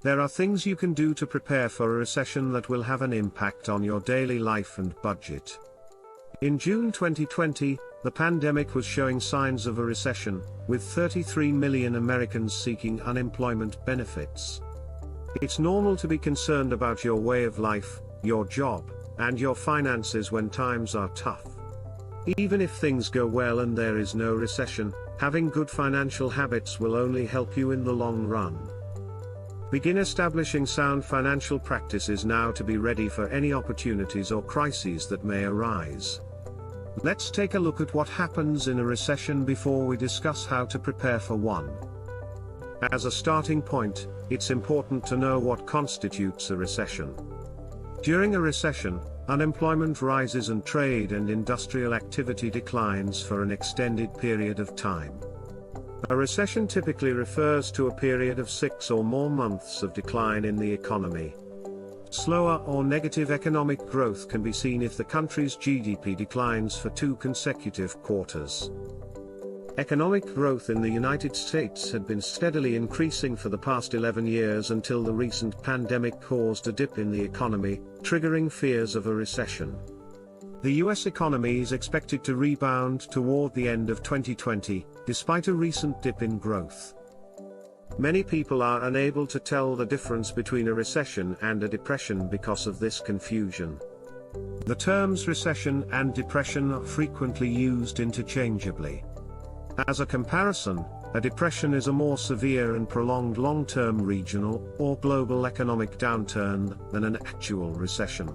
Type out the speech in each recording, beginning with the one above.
There are things you can do to prepare for a recession that will have an impact on your daily life and budget. In June 2020, the pandemic was showing signs of a recession, with 33 million Americans seeking unemployment benefits. It's normal to be concerned about your way of life, your job, and your finances when times are tough. Even if things go well and there is no recession, having good financial habits will only help you in the long run. Begin establishing sound financial practices now to be ready for any opportunities or crises that may arise. Let's take a look at what happens in a recession before we discuss how to prepare for one. As a starting point, it's important to know what constitutes a recession. During a recession, unemployment rises and trade and industrial activity declines for an extended period of time. A recession typically refers to a period of 6 or more months of decline in the economy. Slower or negative economic growth can be seen if the country's GDP declines for 2 consecutive quarters. Economic growth in the United States had been steadily increasing for the past 11 years until the recent pandemic caused a dip in the economy, triggering fears of a recession. The US economy is expected to rebound toward the end of 2020, despite a recent dip in growth. Many people are unable to tell the difference between a recession and a depression because of this confusion. The terms recession and depression are frequently used interchangeably. As a comparison, a depression is a more severe and prolonged long-term regional or global economic downturn than an actual recession.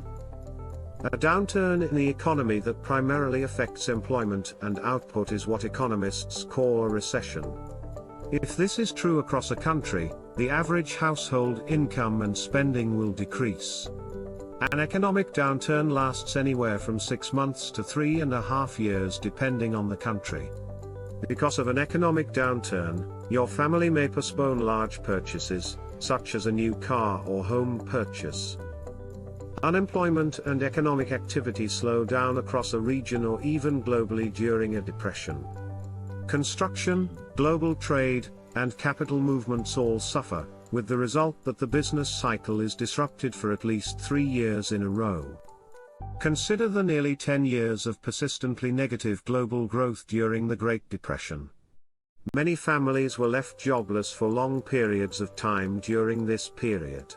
A downturn in the economy that primarily affects employment and output is what economists call a recession. If this is true across a country, the average household income and spending will decrease. An economic downturn lasts anywhere from 6 months to 3.5 years depending on the country. Because of an economic downturn, your family may postpone large purchases, such as a new car or home purchase. Unemployment and economic activity slow down across a region or even globally during a depression. Construction, global trade, and capital movements all suffer, with the result that the business cycle is disrupted for at least 3 years in a row. Consider the nearly 10 years of persistently negative global growth during the Great Depression. Many families were left jobless for long periods of time during this period.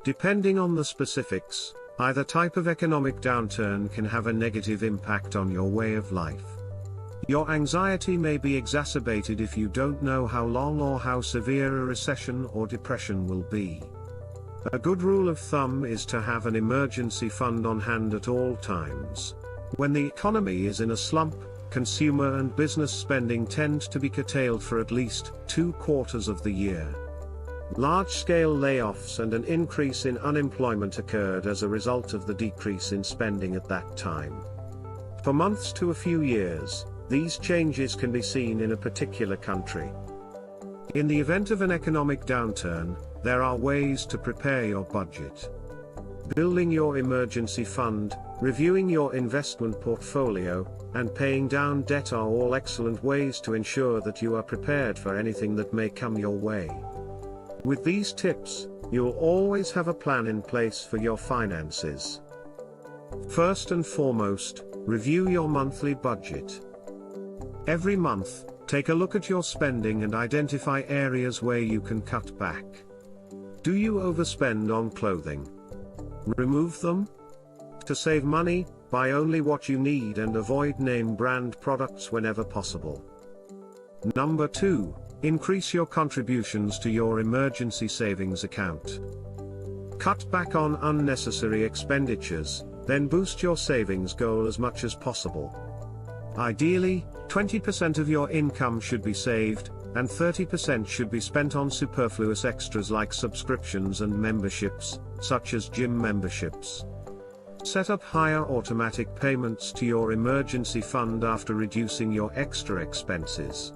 Depending on the specifics, either type of economic downturn can have a negative impact on your way of life. Your anxiety may be exacerbated if you don't know how long or how severe a recession or depression will be. A good rule of thumb is to have an emergency fund on hand at all times. When the economy is in a slump, consumer and business spending tend to be curtailed for at least 2 quarters of the year. Large-scale layoffs and an increase in unemployment occurred as a result of the decrease in spending at that time. For months to a few years, these changes can be seen in a particular country. In the event of an economic downturn, there are ways to prepare your budget. Building your emergency fund, reviewing your investment portfolio, and paying down debt are all excellent ways to ensure that you are prepared for anything that may come your way. With these tips, you'll always have a plan in place for your finances. First and foremost, review your monthly budget. Every month, take a look at your spending and identify areas where you can cut back. Do you overspend on clothing? Remove them. To save money, buy only what you need and avoid name brand products whenever possible. Number 2. Increase your contributions to your emergency savings account. Cut back on unnecessary expenditures, then boost your savings goal as much as possible. Ideally, 20% of your income should be saved, and 30% should be spent on superfluous extras like subscriptions and memberships, such as gym memberships. Set up higher automatic payments to your emergency fund after reducing your extra expenses.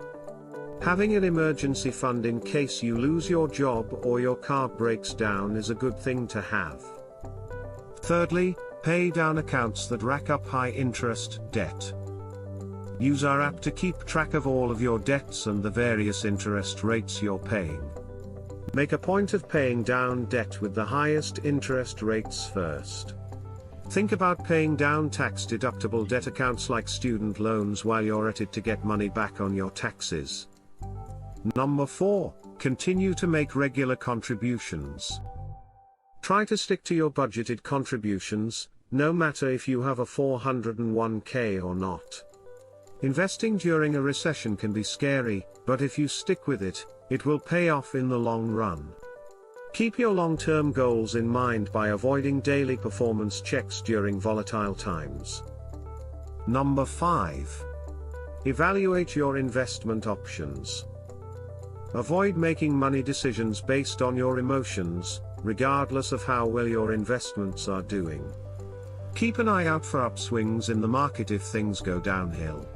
Having an emergency fund in case you lose your job or your car breaks down is a good thing to have. Thirdly, pay down accounts that rack up high interest debt. Use our app to keep track of all of your debts and the various interest rates you're paying. Make a point of paying down debt with the highest interest rates first. Think about paying down tax-deductible debt accounts like student loans while you're at it to get money back on your taxes. Number 4. Continue to make regular contributions. Try to stick to your budgeted contributions, no matter if you have a 401k or not. Investing during a recession can be scary, but if you stick with it, it will pay off in the long run. Keep your long-term goals in mind by avoiding daily performance checks during volatile times. Number 5. Evaluate your investment options. Avoid making money decisions based on your emotions, regardless of how well your investments are doing. Keep an eye out for upswings in the market if things go downhill.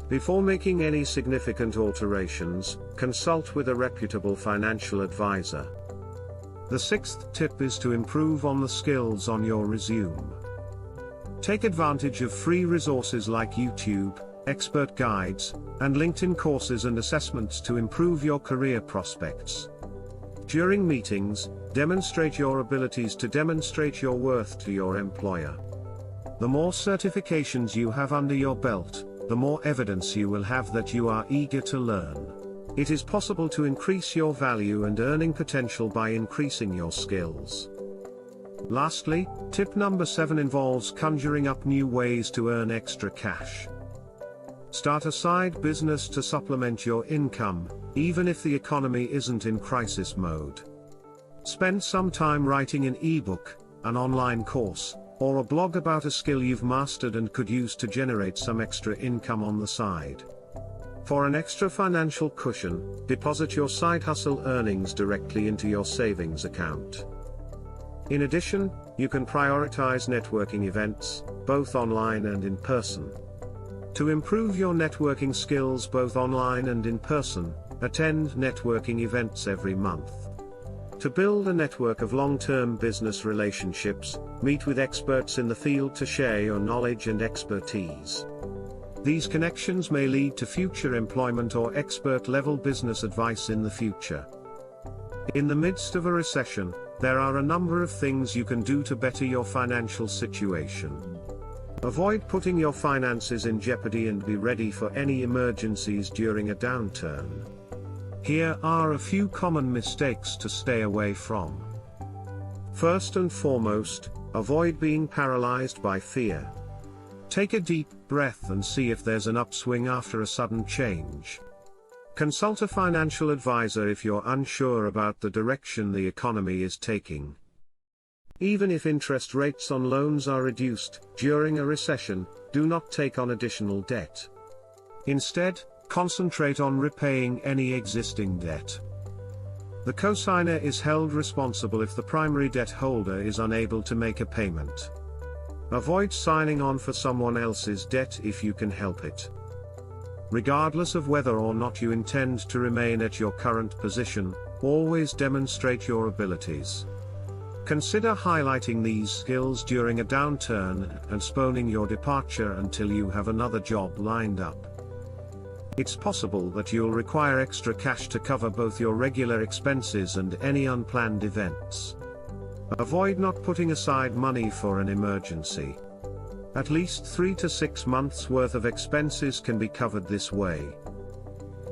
Before making any significant alterations, consult with a reputable financial advisor. The 6th tip is to improve on the skills on your resume. Take advantage of free resources like YouTube, expert guides, and LinkedIn courses and assessments to improve your career prospects. During meetings, demonstrate your abilities to demonstrate your worth to your employer. The more certifications you have under your belt, the more evidence you will have that you are eager to learn. It is possible to increase your value and earning potential by increasing your skills. Lastly, tip number 7 involves conjuring up new ways to earn extra cash. Start a side business to supplement your income, even if the economy isn't in crisis mode. Spend some time writing an ebook, an online course, or a blog about a skill you've mastered and could use to generate some extra income on the side. For an extra financial cushion, deposit your side hustle earnings directly into your savings account. In addition, you can prioritize networking events, both online and in person. To improve your networking skills both online and in person, attend networking events every month. To build a network of long-term business relationships, meet with experts in the field to share your knowledge and expertise. These connections may lead to future employment or expert-level business advice in the future. In the midst of a recession, there are a number of things you can do to better your financial situation. Avoid putting your finances in jeopardy and be ready for any emergencies during a downturn. Here are a few common mistakes to stay away from. First and foremost, avoid being paralyzed by fear. Take a deep breath and see if there's an upswing after a sudden change. Consult a financial advisor if you're unsure about the direction the economy is taking. Even if interest rates on loans are reduced during a recession, do not take on additional debt. Instead, concentrate on repaying any existing debt. The cosigner is held responsible if the primary debt holder is unable to make a payment. Avoid signing on for someone else's debt if you can help it. Regardless of whether or not you intend to remain at your current position, always demonstrate your abilities. Consider highlighting these skills during a downturn and postponing your departure until you have another job lined up. It's possible that you'll require extra cash to cover both your regular expenses and any unplanned events. Avoid not putting aside money for an emergency. At least 3 to 6 months' worth of expenses can be covered this way.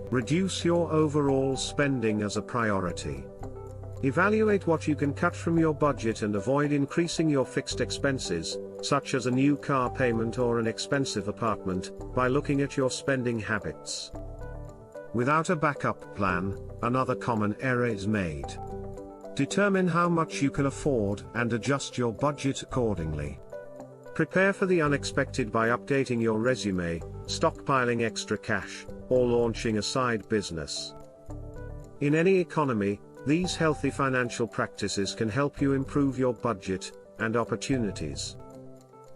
Reduce your overall spending as a priority. Evaluate what you can cut from your budget and avoid increasing your fixed expenses, such as a new car payment or an expensive apartment, by looking at your spending habits. Without a backup plan, another common error is made. Determine how much you can afford and adjust your budget accordingly. Prepare for the unexpected by updating your resume, stockpiling extra cash, or launching a side business. In any economy, these healthy financial practices can help you improve your budget and opportunities.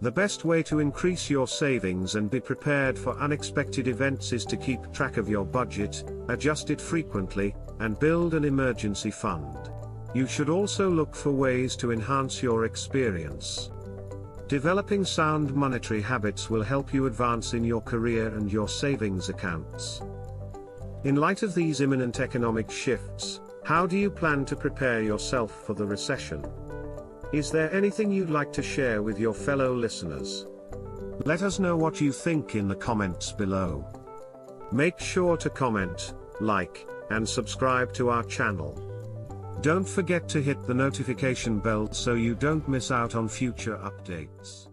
The best way to increase your savings and be prepared for unexpected events is to keep track of your budget, adjust it frequently, and build an emergency fund. You should also look for ways to enhance your experience. Developing sound monetary habits will help you advance in your career and your savings accounts. In light of these imminent economic shifts, How do you plan to prepare yourself for the recession? Is there anything you'd like to share with your fellow listeners? Let us know what you think in the comments below. Make sure to comment, like, and subscribe to our channel. Don't forget to hit the notification bell so you don't miss out on future updates.